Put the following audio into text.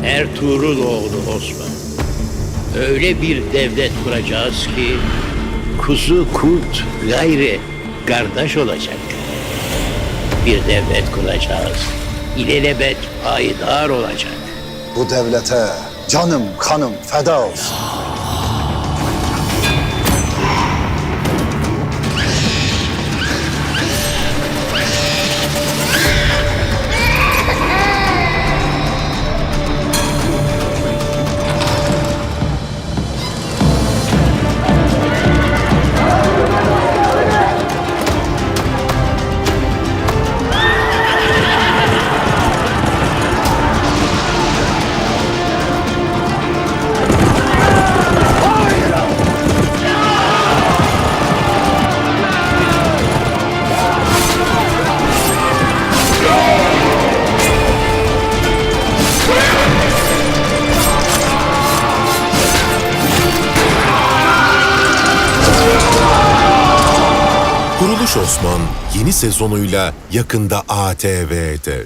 Ertuğruloğlu Osman. Öyle bir devlet kuracağız ki kuzu kurt gayri kardeş olacak. Bir devlet kuracağız. İlelebet payidar olacak. Bu devlete canım kanım feda olsun. Kuruluş Osman yeni sezonuyla yakında ATV'de.